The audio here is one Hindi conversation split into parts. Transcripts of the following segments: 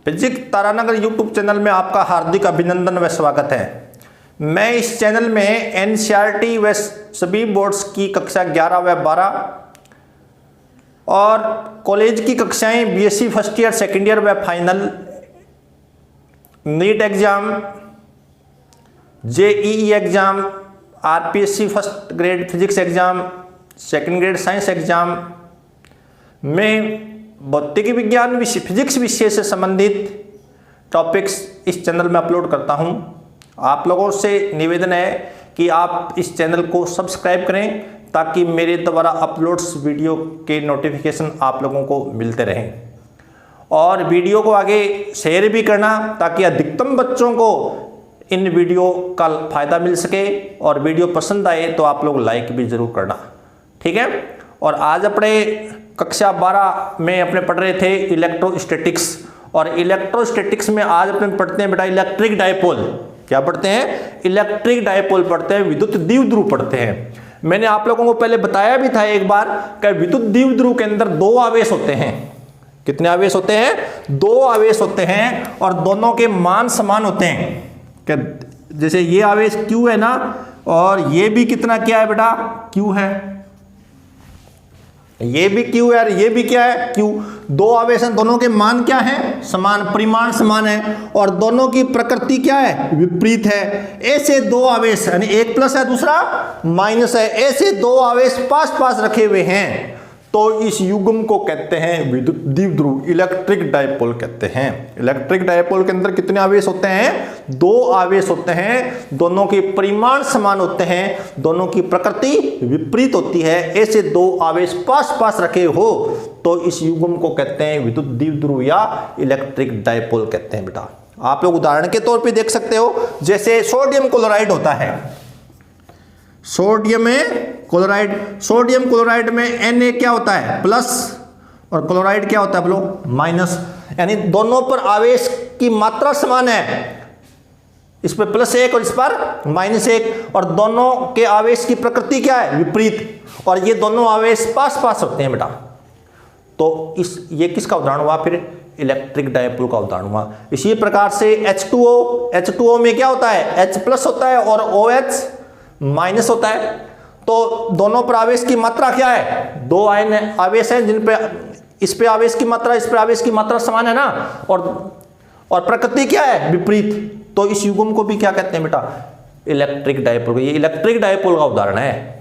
फिजिक्स तारानगर यूट्यूब चैनल में आपका हार्दिक अभिनंदन व स्वागत है। मैं इस चैनल में एनसीईआरटी व सभी बोर्ड्स की कक्षा 11 व 12 और कॉलेज की कक्षाएं BSc first year, second year व final, NEET exam, JEE exam, RPSC first grade physics exam, second grade science exam में भौतिकी विज्ञान विषय, फिजिक्स विषय से संबंधित टॉपिक्स इस चैनल में अपलोड करता हूं। आप लोगों से निवेदन है कि आप इस चैनल को सब्सक्राइब करें ताकि मेरे द्वारा अपलोड्स वीडियो के नोटिफिकेशन आप लोगों को मिलते रहें, और वीडियो को आगे शेयर भी करना ताकि अधिकतम बच्चों को इन वीडियो का फायदा मिल सके, और वीडियो पसंद आए तो आप लोग लाइक भी जरूर करना, ठीक है। और आज अपने कक्षा 12 में अपने पढ़ रहे थे इलेक्ट्रोस्टैटिक्स, और इलेक्ट्रोस्टैटिक्स में आज अपने पढ़ते हैं बेटा इलेक्ट्रिक डायपोल। क्या पढ़ते हैं? इलेक्ट्रिक डायपोल पढ़ते हैं, विद्युत द्विध्रुव पढ़ते हैं। मैंने आप लोगों को पहले बताया भी था एक बार कि विद्युत द्विध्रुव के अंदर दो आवेश होते हैं। कितने आवेश होते हैं? दो आवेश होते हैं, और दोनों के मान समान होते हैं। क्या जैसे ये आवेश Q है ना, और ये भी कितना क्या है बेटा? Q है। ये भी Q है और ये भी क्या है? Q। दो आवेश हैं, दोनों के मान क्या है? समान, परिमाण समान है, और दोनों की प्रकृति क्या है? विपरीत है। ऐसे दो आवेश, यानी एक प्लस है दूसरा माइनस है, ऐसे दो आवेश पास पास रखे हुए हैं तो इस युग्म को कहते हैं विद्युत द्विध्रुव, इलेक्ट्रिक डायपोल कहते हैं। इलेक्ट्रिक डायपोल के अंदर कितने आवेश होते हैं? दो आवेश होते हैं, दोनों के परिमाण समान होते हैं, दोनों की प्रकृति विपरीत होती है। ऐसे दो आवेश पास पास रखे हो तो इस युग्म को कहते हैं विद्युत द्विध्रुव या इलेक्ट्रिक डायपोल कहते हैं बेटा। आप लोग उदाहरण के तौर पर देख सकते हो, जैसे सोडियम क्लोराइड होता है, सोडियम क्लोराइड, सोडियम क्लोराइड में Na क्या होता है? प्लस, और क्लोराइड क्या होता है बोलो? माइनस। यानी दोनों पर आवेश की मात्रा समान है, इस पर +1 और इस पर -1, और दोनों के आवेश की प्रकृति क्या है? विपरीत, और ये दोनों आवेश पास पास होते हैं बेटा। तो ये किसका उदाहरण हुआ? फिर इलेक्ट्रिक डायपोल का उदाहरण हुआ। इसी प्रकार से H2O में क्या होता है? H+ होता है और OH- होता है। तो दोनों पर आवेश की मात्रा क्या है? दो आयन आवेश हैं जिन पे इस पे आवेश की मात्रा, इस पे आवेश की मात्रा समान है ना, और प्रकृति क्या है? विपरीत। तो इस युग्म को भी क्या कहते हैं बेटा? Electric dipole. ये इलेक्ट्रिक डायपोल का उदाहरण है,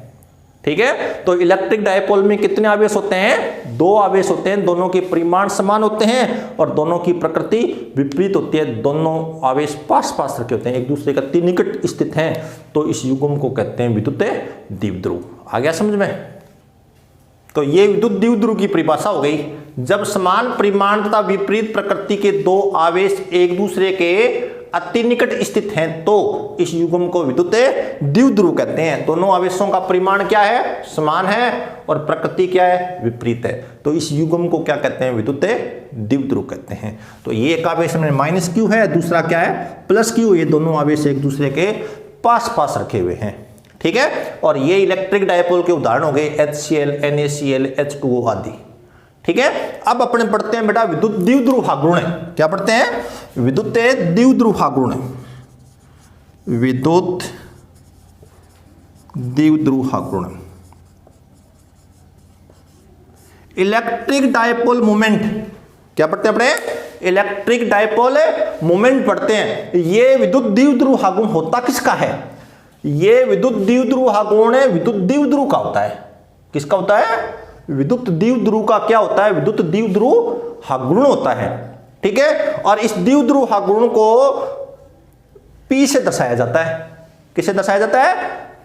ठीक है। तो इलेक्ट्रिक डायपोल में कितने आवेश होते हैं? दो आवेश होते हैं, दोनों के परिमाण समान होते हैं और दोनों की प्रकृति विपरीत होती है। दोनों आवेश पास पास रखे होते हैं, एक दूसरे के अति निकट स्थित हैं, तो इस युग्म को कहते हैं विद्युत द्विध्रुव। आ गया समझ में? तो ये विद्युत द्विध्रुव की परिभाषा हो गई। जब समान परिमाण तथा विपरीत प्रकृति के दो आवेश एक दूसरे के अति निकट स्थित हैं तो इस युग्म को विद्युत द्विध्रुव कहते हैं। दोनों आवेशों का परिमाण क्या है? समान है, और प्रकृति क्या है? विपरीत है। तो इस युग्म को क्या कहते हैं? विद्युत द्विध्रुव कहते हैं। तो ये एक आवेश में -Q है, दूसरा क्या है? +Q। ये दोनों आवेश एक दूसरे के पास पास रखे हुए हैं, ठीक है। और ये इलेक्ट्रिक डायपोल के उदाहरण हो गए HCl, NaCl, H2O आदि, ठीक है। अब अपने पढ़ते हैं बेटा विद्युत द्विध्रुव आघूर्ण। क्या पढ़ते हैं? विद्युत द्विध्रुव आघूर्ण, विद्युत द्विध्रुव आघूर्ण। Electric dipole moment. क्या पढ़ते हैं अपने? इलेक्ट्रिक डायपोल मोमेंट पढ़ते हैं। ये विद्युत द्विध्रुव आघूर्ण होता किसका है? ये विद्युत द्विध्रुव आघूर्ण विद्युत द्विध्रुव का होता है। किसका होता है? विद्युत द्विध्रुव का क्या होता है? विद्युत द्विध्रुव आघूर्ण होता है, ठीक है। और इस द्विध्रुव आघूर्ण को P से दर्शाया जाता है। किससे दर्शाया जाता है?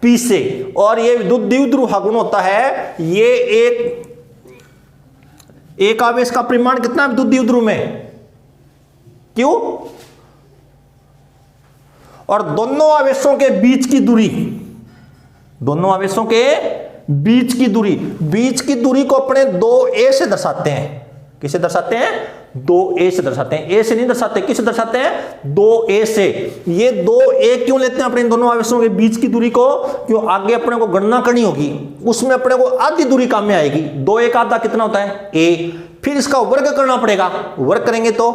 P से। और ये विद्युत द्विध्रुव आघूर्ण होता है, ये एक आवेश का परिमाण कितना है विद्युत द्विध्रुव में? Q। और दोनों आवेशों के बीच की दूरी, दोनों आवेशों के बीच की दूरी को अपने 2a से दर्शाते हैं। किसे दर्शाते हैं? 2a से दर्शाते हैं। a से नहीं दर्शाते, किसे दर्शाते हैं? 2a से। ये 2a क्यों लेते हैं अपने दोनों आवेशों के बीच की दूरी को? क्यों? आगे अपने को गणना करनी होगी, उसमें अपने को आधी दूरी काम में आएगी। 2a का आधा कितना होता है? a। फिर इसका वर्ग करना पड़ेगा, वर्ग करेंगे तो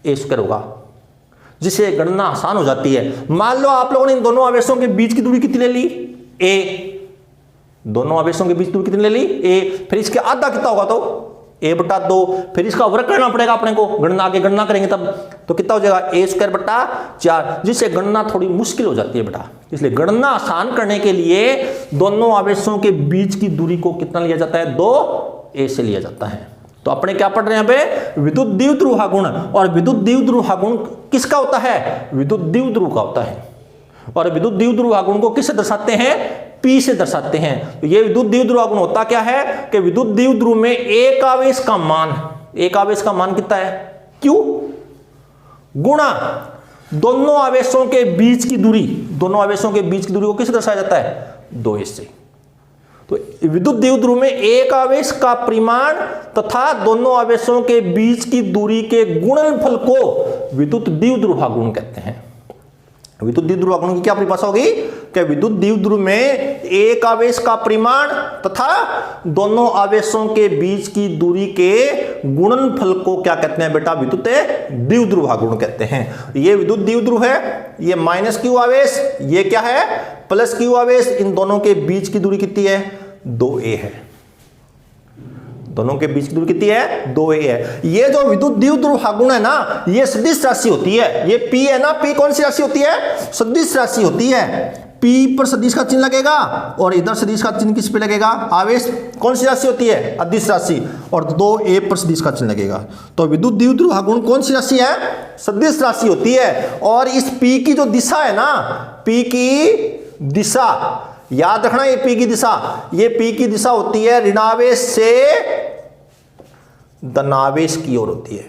ए स्क्वायर होगा, जिससे गणना आसान हो जाती है। मान लो आप लोगों ने इन दोनों आवेशों के बीच की दूरी कितनी ले ली, ए। दोनों आवेशों के बीच दूरी कितनी ले ली, ए। फिर इसके आधा कितना होगा, तो ए बटा 2। फिर इसका वर्ग करना पड़ेगा अपने को, गणना आगे गणना करेंगे तब, तो कितना हो जाएगा, ए स्क्वायर बटा 4, जिससे गणना थोड़ी मुश्किल हो जाती है बेटा। इसलिए गणना आसान करने के लिए दोनों आवेशों के बीच की दूरी को कितना लिया जाता है, 2a से लिया जाता है। तो अपने क्या पढ़ रहे हैं यहाँ पे, विद्युत द्विध्रुव गुण। और विद्युत द्विध्रुव गुण किसका होता है, विद्युत द्विध्रुव का होता है। और विद्युत द्विध्रुव गुण को किससे दर्शाते हैं, P से दर्शाते हैं। तो ये विद्युत द्विध्रुव गुण होता क्या है कि विद्युत द्विध्रुव में एक आवेश का मान कितना है, Q, गुणा दोनों आवेशों के बीच की दूरी, को किससे दर्शाया जाता है, 2a से। तो विद्युत द्विध्रुव में एक आवेश का परिमाण तथा दोनों आवेशों के बीच की दूरी के गुणनफल को विद्युत द्विध्रुव गुण कहते हैं। विद्युत द्विध्रुव गुण की क्या परिभाषा होगी कि विद्युत द्विध्रुव में एक आवेश का परिमाण तथा दोनों आवेशों के बीच की दूरी के गुणनफल को क्या कहते हैं बेटा, विद्युत द्विध्रुव गुण कहते हैं। ये विद्युत द्विध्रुव है, ये माइनस क्यू आवेश, ये क्या है, प्लस क्यू आवेश। इन दोनों के बीच की दूरी कितनी है, 2a है। दोनों के बीच की दूरी कितनी है, 2a है। ये जो विद्युत द्विध्रुव गुण है ना, ये सदिश राशि होती है। ये P है ना, P कौन सी राशि होती है, सदिश राशि होती है। P पर सदिश का चिन्ह लगेगा और इधर सदिश का चिन्ह किस पे लगेगा, आवेश कौन सी राशि होती है, अदिश राशि, और 2a पर सदिश का चिन्ह लगेगा। तो विद्युत द्विध्रुव गुण कौन सी राशि है, सदिश राशि होती है। और इस P की जो दिशा है ना, P की दिशा याद रखना, ये P की दिशा, ये P की दिशा होती है ऋणावेश से धनावेश की ओर होती है।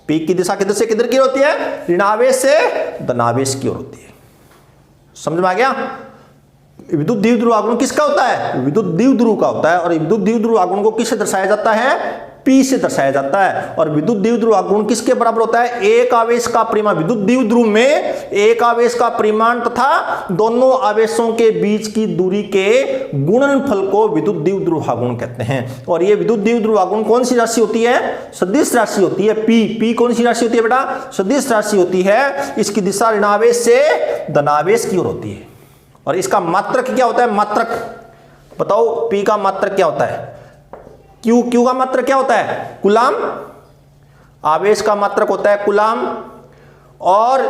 P की दिशा किधर से किधर की होती है, ऋणावेश से धनावेश की ओर होती है। समझ में आ गया। विद्युत द्विध्रुव गुण किसका होता है, विद्युत द्विध्रुव का होता है। और विद्युत द्विध्रुव गुण को किससे दर्शाया जाता है, P से दर्शाया जाता है। और विद्युत द्विध्रुव गुण किसके बराबर होता है, एक आवेश का परिमाण। विद्युत द्विध्रुव में एक आवेश का परिमाण तथा दोनों आवेशों के बीच की दूरी के गुणनफल को विद्युत द्विध्रुव गुण कहते हैं। और ये विद्युत द्विध्रुव गुण कौन सी राशि होती है, सदिश राशि होती है। P कौन सी राशि होती है बेटा, सदिश राशि होती है। इसकी दिशा ऋणावेश से धनावेश की ओर होती है। और इसका मात्रक क्या होता है, मात्रक बताओ, P का मात्रक क्या होता है, Q का मात्रक क्या होता है, कूलाम। आवेश का मात्रक होता है कूलाम। और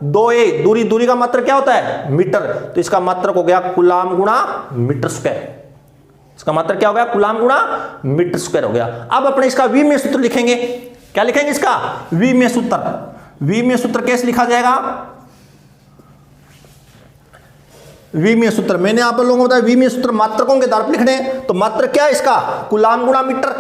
2a दूरी का मात्रक क्या होता है, मीटर। तो इसका मात्रक हो गया कूलाम गुणा मीटर स्क्वायर। इसका मात्रक क्या हो गया, कूलाम गुणा मीटर स्क्वायर हो गया। अब अपने इसका V में सूत्र लिखेंगे। क्या लिखेंगे इसका, V में सूत्र। V में सूत्र कैसे लिखा जाएगा, V में सूत्र मैंने आप लोगों को बताया, V में सूत्र मात्रकों के आधार पर लिखने। तो मात्रक क्या है इसका, कूलाम गुणा मीटर।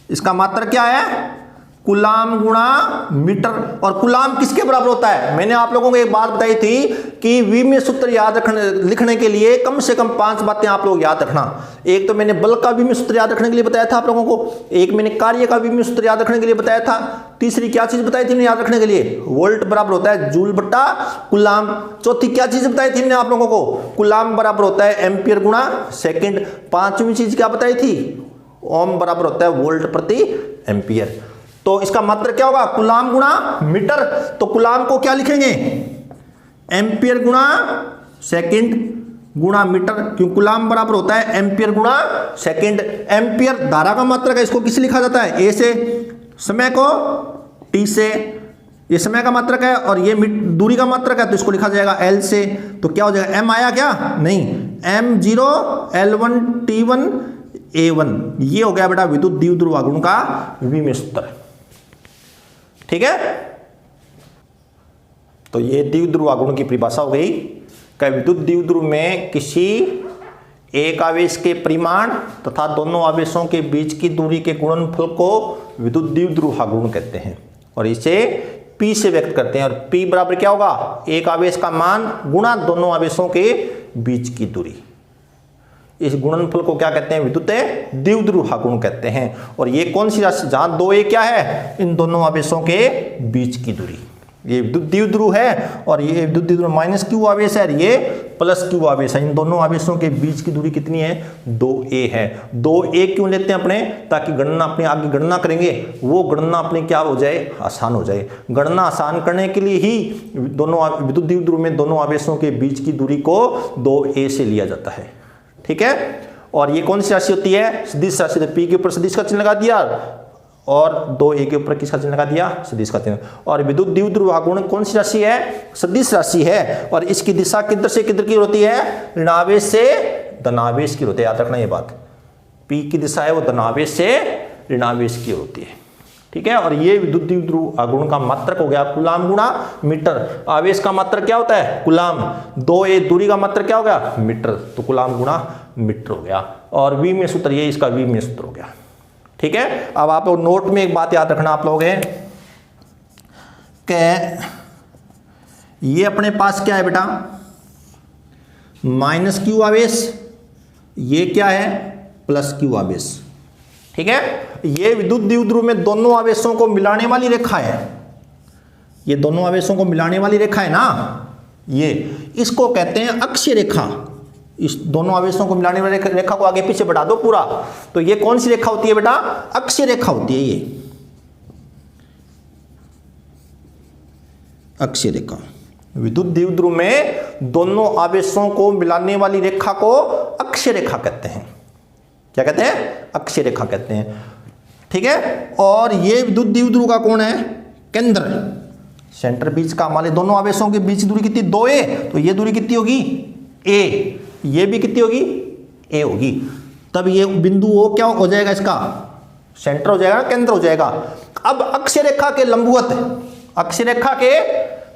इसका मात्रक क्या है, कूलाम गुणा मीटर। और कूलाम किसके बराबर होता है, मैंने आप लोगों को एक बात बताई थी कि V में सूत्र याद रखने लिखने के लिए कम से कम 5 बातें आप लोग याद रखना। एक तो मैंने बल का V में सूत्र याद रखने के लिए बताया था आप लोगों को, एक मैंने कार्य का V में सूत्र याद रखने के लिए बताया था, तीसरी क्या चीज बताई थी मैंने याद रखने के लिए, वोल्ट बराबर होता है जूल बट्टा कूलाम। चौथी क्या चीज बताई थी मैंने आप लोगों को, कूलाम बराबर होता है एम्पियर गुणा सेकंड। पांचवी चीज क्या बताई थी, ओम बराबर होता है वोल्ट प्रति एम्पियर। तो इसका मात्रक क्या होगा, कूलाम गुणा मीटर। तो कूलाम को क्या लिखेंगे, एम्पियर गुणा सेकंड गुणा मीटर, क्यों कूलाम बराबर होता है एम्पियर गुणा सेकंड। एम्पियर धारा का मात्रक है, इसको किसे लिखा जाता है, ए से, समय को टी से, ये समय का मात्रक है, और ये दूरी का मात्रक है तो इसको लिखा जाएगा एल से। तो क्या हो जाएगा, एम आया क्या, नहीं, M0 L1 T1 A1। ये हो गया बेटा विद्युत द्विध्रुव गुण का V में सूत्र। ठीक है, तो ये द्विध्रुव गुण की परिभाषा हो गई कि विद्युत द्विध्रुव में किसी एक आवेश के परिमाण तथा दोनों आवेशों के बीच की दूरी के गुणनफल को विद्युत द्विध्रुव गुण कहते हैं। और इसे P से व्यक्त करते हैं। और P बराबर क्या होगा, एक आवेश का मान गुणा दोनों आवेशों के बीच की दूरी। इस गुणनफल को क्या कहते हैं, विद्युत द्विध्रुव गुण कहते हैं। और ये कौन सी राशि, जहां 2a क्या है, इन दोनों आवेशों के बीच की दूरी, ये विद्युत द्विध्रुव है। और ये विद्युत द्विध्रुव माइनस क्यू आवेश है, ये प्लस क्यू आवेश है। इन दोनों आवेशों के बीच की दूरी कितनी है? 2a है। 2a क्यों लेते हैं अपने? ताकि गणना अपने आगे गणना करेंगे वो गणना अपने क्या हो जाए? आसान हो जाए। गणना आसान करने के लिए ही दोनों विद्युत द्विध्रुव में दोनों आवेशों के बीच की दूरी को 2a से लिया जाता है। ठीक है। और ये कौन सी राशि होती है? सदिश राशि। p के ऊपर सदिश का चिन्ह लगा दिया और 2a के ऊपर किसका चिन्ह लगा दिया? सदिश का चिन्ह। और विद्युत द्विध्रुव आघूर्ण कौन सी राशि है? सदिश राशि है। और इसकी दिशा किधर से किधर की होती है? ऋणावेश से धनावेश की होती है। याद रखना ये बात, p की दिशा है वो धनावेश से ऋणावेश की होती है। ठीक है। और ये विद्युत द्विध्रुव आघूर्ण का मात्रक हो गया कूलाम गुणा मीटर। आवेश का मात्रक क्या होता है? कूलाम। 2a दूरी का मात्रक क्या हो गया? मीटर। तो कूलाम गुणा मीटर हो गया। और v में सूत्र, ये इसका v में सूत्र हो गया। ठीक है। अब आप नोट में एक बात याद रखना आप लोग है कि ये अपने पास क्या है बेटा? माइनस क्यू आवेश। ये क्या है? प्लस क्यू आवेश। ठीक है। ये विद्युत द्विध्रुव में दोनों आवेशों को मिलाने वाली रेखा है। ये दोनों आवेशों को मिलाने वाली रेखा है ना, ये इसको कहते हैं अक्षीय रेखा। इस दोनों आवेशों को मिलाने वाली रेखा को आगे पीछे बढ़ा दो पूरा, तो ये कौन सी रेखा होती है बेटा? अक्षीय रेखा होती है। ये अक्षीय रेखा। विद्युत द्विध्रुव में दोनों आवेशों को मिलाने वाली रेखा को अक्षीय रेखा कहते हैं। क्या कहते हैं? अक्षीय रेखा कहते हैं। ठीक है। और ये विद्युत द्विध्रुव का कौन है? केंद्र, सेंटर बीच का। हमारे दोनों आवेशों के बीच की दूरी कितनी? 2a। तो ये दूरी कितनी होगी? a। ये भी कितनी होगी? a होगी। तब ये बिंदु O क्या हो जाएगा? इसका सेंटर हो जाएगा, केंद्र हो जाएगा। अब अक्षीय रेखा के लंबवत, अक्षीय रेखा के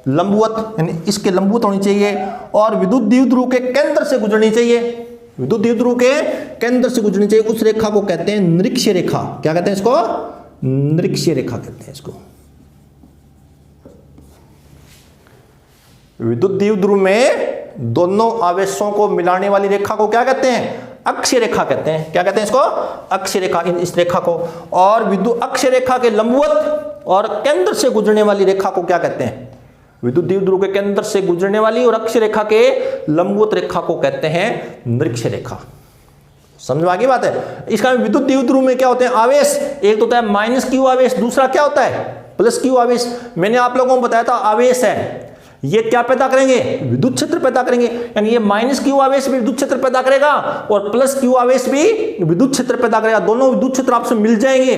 लंबवत यानी इसके लंबवत होनी चाहिए और विद्युत द्विध्रुव के केंद्र से गुजरनी चाहिए। विद्युत द्विध्रुव के केंद्र से गुजरनी चाहिए। उस रेखा को कहते हैं निरीक्षीय रेखा। क्या कहते हैं इसको? निरीक्षीय रेखा कहते हैं इसको। विद्युत द्विध्रुव में दोनों आवेशों को मिलाने वाली रेखा को क्या कहते हैं? अक्षीय रेखा कहते हैं। क्या कहते हैं इसको? अक्षीय रेखा। इस रेखा को। और विद्युत अक्षीय रेखा के लंबवत और केंद्र से गुजरने वाली रेखा को क्या कहते हैं? विद्युत द्विध्रुव के केंद्र से गुजरने वाली और अक्षीय रेखा के लंबवत रेखा को कहते हैं निरीक्षीय रेखा। समझ में आ गई बात है? इसका विद्युत द्विध्रुव में क्या होते हैं? आवेश। एक तो होता है माइनस क्यू आवेश, दूसरा क्या होता है? प्लस क्यू आवेश। मैंने आप लोगों को बताया था आवेश है, ये क्या पैदा करेंगे? विद्युत क्षेत्र पैदा करेंगे। यानी ये माइनस क्यू आवेश भी विद्युत क्षेत्र पैदा करेगा और प्लस क्यू आवेश भी विद्युत क्षेत्र पैदा करेगा। दोनों विद्युत क्षेत्र आपसे मिल जाएंगे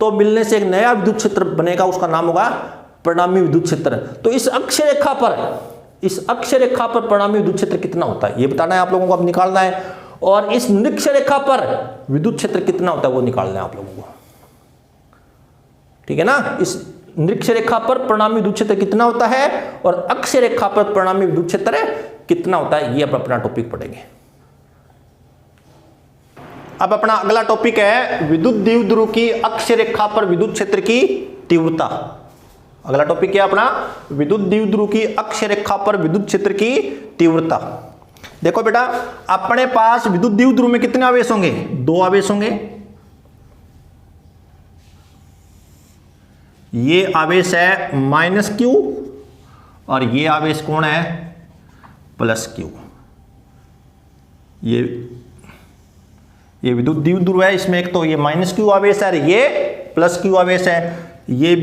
तो मिलने से एक नया विद्युत क्षेत्र बनेगा, उसका नाम होगा परिणामी विद्युत क्षेत्र। तो इस अक्षीय रेखा पर परिणामी विद्युत क्षेत्र कितना होता है ये बताना है आप लोगों को, अब निकालना है। और इस निरीक्षीय रेखा पर विद्युत क्षेत्र कितना होता है वो निकालना है आप लोगों को। ठीक है ना? इस निरीक्षीय रेखा पर परिणामी विद्युत क्षेत्र कितना होता है और अक्षीय रेखा पर परिणामी विद्युत क्षेत्र कितना होता है, ये अपना टॉपिक पढ़ेंगे। अब अपना अगला टॉपिक है विद्युत द्विध्रुव की अक्षीय रेखा पर विद्युत क्षेत्र की तीव्रता। अगला टॉपिक क्या अपना? विद्युत द्विध्रुव की अक्षीय रेखा पर विद्युत क्षेत्र की तीव्रता। देखो बेटा, अपने पास विद्युत द्विध्रुव में कितने आवेश होंगे? 2 आवेश होंगे। ये आवेश है माइनस क्यू और ये आवेश कौन है? Plus Q. ये विद्युत द्विध्रुव है, इसमें एक तो ये माइनस क्यू आवेश है, ये प्लस क्यू आवेश है। ये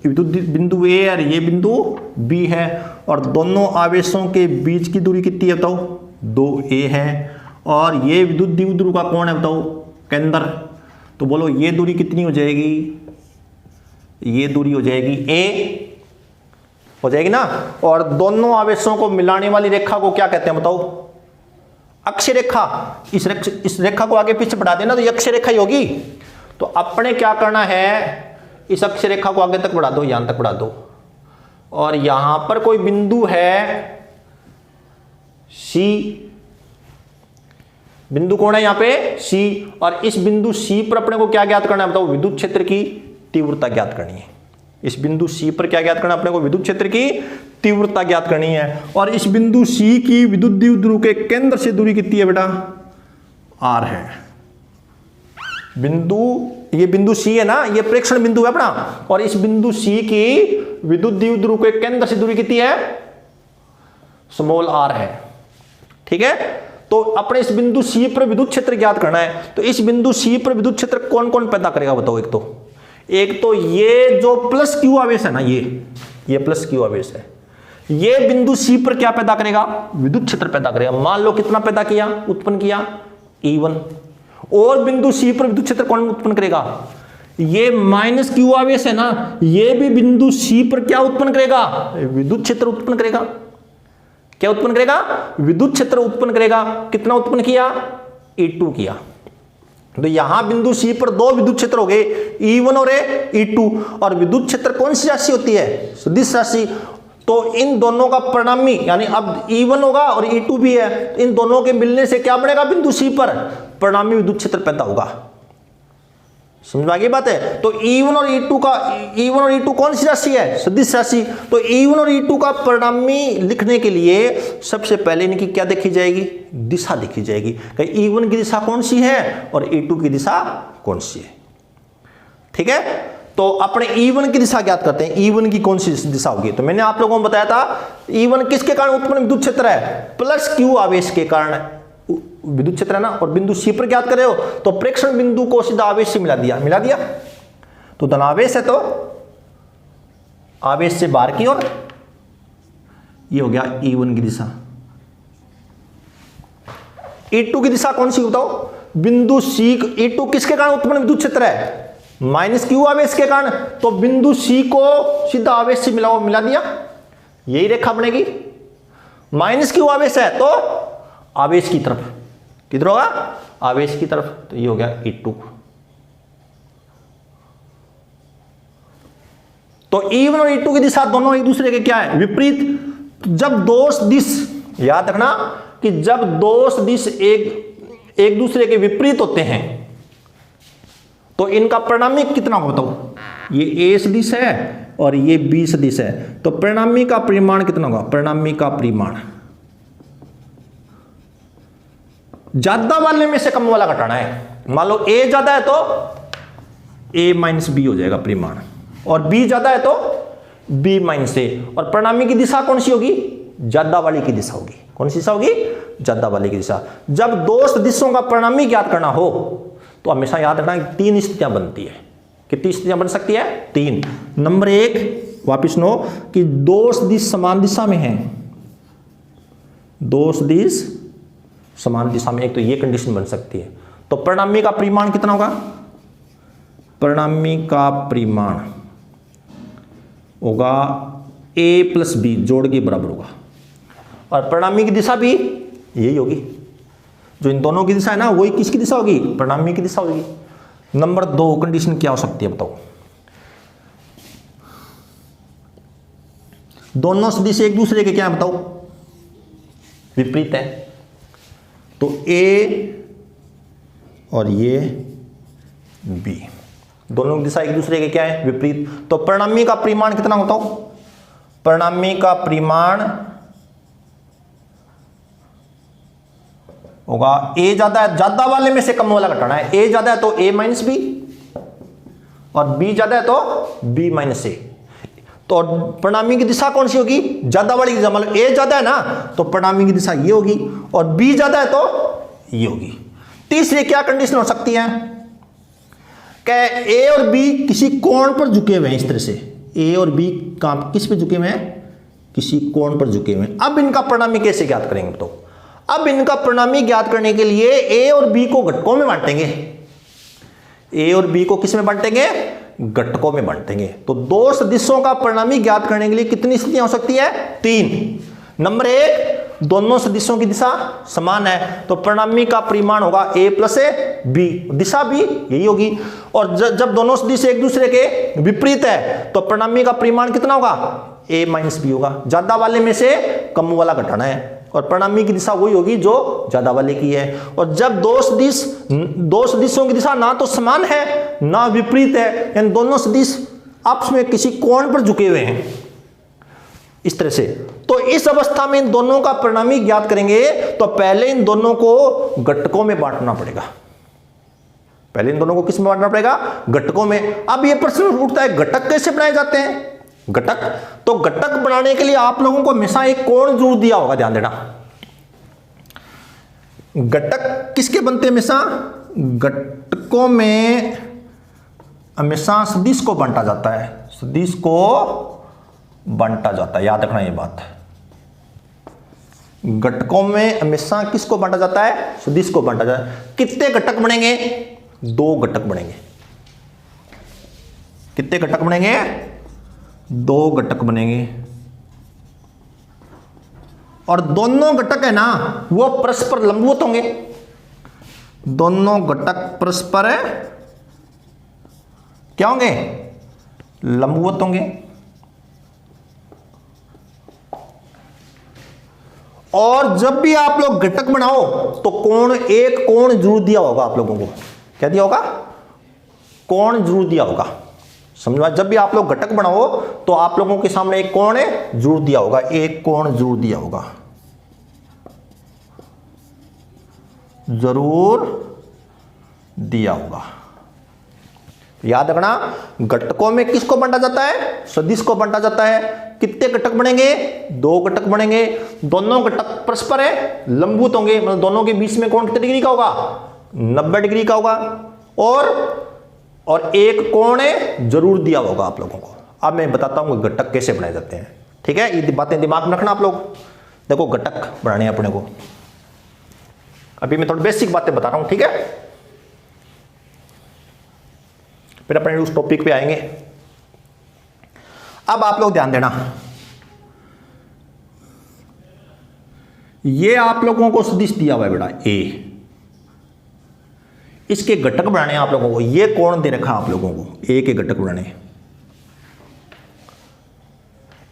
विद्युत बिंदु ए और ये बिंदु बी है और दोनों आवेशों के बीच की दूरी कितनी है बताओ? 2a है। और ये विद्युत द्विध्रुव का कौन है बताओ? केंद्र। तो बोलो ये दूरी कितनी हो जाएगी? ये दूरी हो जाएगी a, हो जाएगी ना। और दोनों आवेशों को मिलाने वाली रेखा को क्या कहते हैं बताओ? अक्षीय रेखा। इस रेखा को आगे पीछे बढ़ा देना तो ये अक्षीय रेखा ही होगी। तो अपने क्या करना है? इस अक्षीय रेखा को आगे तक बढ़ा दो, यहां तक बढ़ा दो और यहां पर कोई बिंदु है C। बिंदु कौन है यहां पे? C। और इस बिंदु C पर अपने को क्या ज्ञात करना है बताओ? विद्युत क्षेत्र की तीव्रता ज्ञात करनी है। इस बिंदु C पर क्या ज्ञात करना है अपने को? विद्युत क्षेत्र की तीव्रता ज्ञात करनी है। और इस बिंदु C की विद्युत द्विध्रुव के केंद्र से दूरी कितनी है बेटा? R है। ये बिंदु C है ना, ये प्रेक्षण बिंदु है अपना। और इस बिंदु C की विद्युत द्विध्रुव के केंद्र से दूरी कितनी है? स्मॉल r है। ठीक है। तो अपने इस बिंदु सी पर विद्युत क्षेत्र ज्ञात करना है, तो इस बिंदु सी पर विद्युत क्षेत्र कौन कौन पैदा करेगा बताओ। एक तो ये जो प्लस क्यू आवेश है ना, ये प्लस क्यू आवेश है, ये बिंदु सी पर क्या पैदा करेगा, विद्युत क्षेत्र पैदा करेगा। मान लो कितना पैदा किया, उत्पन्न किया E1। और बिंदु सी पर विद्युत क्षेत्र कौन उत्पन्न करेगा, ये माइनस क्यू आवेश है ना, ये भी बिंदु सी पर क्या उत्पन्न करेगा, विद्युत क्षेत्र उत्पन्न करेगा। क्या उत्पन्न करेगा, विद्युत क्षेत्र उत्पन्न करेगा। कितना उत्पन्न किया, E2 किया। तो यहां बिंदु सी पर दो विद्युत क्षेत्र हो गए, E1 और E2। और विद्युत क्षेत्र कौन सी राशि होती है, सदिश राशि। तो इन दोनों का परिणामी, यानी अब E1 होगा और E2 भी है, इन दोनों के मिलने से क्या बनेगा, बिंदु सी पर परिणामी विद्युत क्षेत्र पैदा होगा। समझ में आ गई बात है। तो E1 और E2 कौन सी राशि है, सदिश राशि। तो E1 और E2 का परिणामी लिखने के लिए सबसे पहले इनकी क्या देखी जाएगी, दिशा देखी जाएगी कि E1 की दिशा कौन सी है और E2 की दिशा कौन सी है। ठीक है, तो अपने E1 की दिशा ज्ञात करते हैं, E1 की कौन सी दिशा होगी। तो मैंने आप लोगों को बताया था E1 किसके कारण उत्पन्न विद्युत क्षेत्र है, प्लस क्यू आवेश के कारण विद्युत क्षेत्र है ना। और बिंदु सी पर ज्ञात करे हो तो प्रेक्षण बिंदु को सीधा आवेश से मिला दिया। तो धनावेश है तो आवेश से बाहर की ओर, ये हो गया E1 की दिशा। E2 की दिशा कौन सी बताओ, बिंदु सी। E2 किसके कारण उत्पन्न विद्युत क्षेत्र है, माइनस क्यू आवेश के कारण। तो बिंदु सी को सीधा आवेश से मिला दिया, यही रेखा बनेगी। माइनस क्यू आवेश है तो आवेश की तरफ, किधर होगा, आवेश की तरफ। तो ये हो गया E2। तो E1 और E2 की दिशा दोनों एक दूसरे के क्या है, विपरीत। जब दोष दिश, याद रखना कि जब दोष दिश एक दूसरे के विपरीत होते हैं तो इनका परिणामी कितना होगा बताओ। ये A सदिश है और ये B सदिश है, तो परिणामी का परिमाण कितना होगा, परिणामी का परिमाण ज्यादा वाले में से कम वाला घटाना है। मान लो A ज्यादा है तो A माइनस B हो जाएगा परिमाण, और B ज्यादा है तो B माइनस A। और परिणामी की दिशा कौन सी होगी, ज्यादा वाली की दिशा होगी। कौन सी दिशा होगी, ज्यादा वाली की दिशा। जब दो सदिशों का परिणामी ज्ञात करना हो तो हमेशा याद रखना कि 3 स्थितियां बनती है। कितनी स्थितियां बन सकती है, 3। नंबर 1 वापिस नो कि दो सदिश समान दिशा में है, दो सदिश समान दिशा में, एक तो ये कंडीशन बन सकती है। तो परिणामी का परिमाण कितना होगा, परिणामी का परिमाण होगा A प्लस B जोड़ के बराबर होगा। और परिणामी की दिशा भी यही होगी, जो इन दोनों की दिशा है ना वही किसकी दिशा होगी, परिणामी की दिशा होगी। नंबर 2 कंडीशन क्या हो सकती है बताओ, दोनों सदिश एक दूसरे के क्या है बताओ, विपरीत है। तो A और ये B दोनों की दिशा एक दूसरे के क्या है, विपरीत। तो परिणामी का परिमाण कितना होता हो, परिणामी का परिमाण होगा A ज्यादा है, ज्यादा वाले में से कम वाला घटाना है। A ज्यादा है तो A माइनस B और B ज्यादा है तो B माइनस A। तो परिणामी की दिशा कौन सी होगी, ज्यादा वाली की दिशा। मतलब A ज्यादा है ना तो परिणामी की दिशा ये होगी, और B ज्यादा है तो ये होगी। तीसरी क्या कंडीशन हो सकती है कि A और B किसी कोण पर झुके हुए हैं, इस तरह से A और B किस पे झुके हुए हैं, किसी कोण पर झुके हुए हैं। अब इनका परिणामी कैसे ज्ञात करेंगे तो, अब इनका परिणामी ज्ञात करने के लिए A और B को घटकों में बांटेंगे। A और B को किस में बांटेंगे, घटकों में बांटेंगे। तो दो सदिशों का परिणामी ज्ञात करने के लिए कितनी स्थितियां हो सकती है, 3। नंबर 1 दोनों सदिशों की दिशा समान है तो परिणामी का परिमाण होगा A प्लस B, दिशा भी यही होगी। और जब दोनों सदिश एक दूसरे के विपरीत है तो परिणामी का परिमाण कितना होगा, A माइनस B होगा। ज्यादा वाले में से कम वाला घटाना है, और परिणामी की दिशा वही होगी जो ज्यादा वाले की है। और जब दो सदिशों की दिशा ना तो समान है ना विपरीत है, यानी दोनों सदिश आपस में किसी कोण पर झुके हुए हैं इस तरह से, तो इस अवस्था में इन दोनों का परिणामी ज्ञात करेंगे तो पहले इन दोनों को घटकों में बांटना पड़ेगा। पहले इन दोनों को किस में बांटना पड़ेगा, घटकों में। अब यह प्रश्न उठता है घटक कैसे बनाए जाते हैं, घटक। तो घटक बनाने के लिए आप लोगों को हमेशा एक कोण जरूर दिया होगा, ध्यान देना। घटक किसके बनते हैं हमेशा? घटकों में हमेशा सदिश को बांटा जाता है, सदिश को बांटा जाता है, याद रखना ये बात। घटकों में हमेशा किसको बांटा जाता है? सदिश को बांटा जाता है। कितने घटक बनेंगे? 2 घटक बनेंगे। कितने घटक बनेंगे? 2 घटक बनेंगे। और दोनों घटक है ना वो परस्पर लंबवत होंगे। दोनों घटक परस्पर क्या होंगे? लंबवत होंगे। और जब भी आप लोग घटक बनाओ तो एक कोण जरूर दिया होगा आप लोगों को। क्या दिया होगा? कोण जरूर दिया होगा। समझो, जब भी आप लोग घटक बनाओ तो आप लोगों के सामने एक कोण जरूर दिया होगा, एक कोण जरूर दिया होगा, जरूर दिया होगा। याद रखना, घटकों में किसको बांटा जाता है? सदिश को बांटा जाता है। कितने घटक बनेंगे? 2 घटक बनेंगे। दोनों घटक परस्पर लंबवत होंगे, मतलब दोनों के बीच में कोण कितने डिग्री का होगा? 90 डिग्री का होगा। और एक कोण जरूर दिया होगा आप लोगों को। अब मैं बताता हूं घटक कैसे बनाए जाते हैं। ठीक है, ये बातें दिमाग में रखना आप लोग। देखो, घटक बनाने अपने को, अभी मैं थोड़ी बेसिक बातें बता रहा हूं, ठीक है? फिर अपने उस टॉपिक पे आएंगे। अब आप लोग ध्यान देना, ये आप लोगों को सदिश दिया हुआ है बेटा ए, इसके घटक बनाने आप लोगों को। ये कोण दे रखा आप लोगों को, ए के घटक बनाने।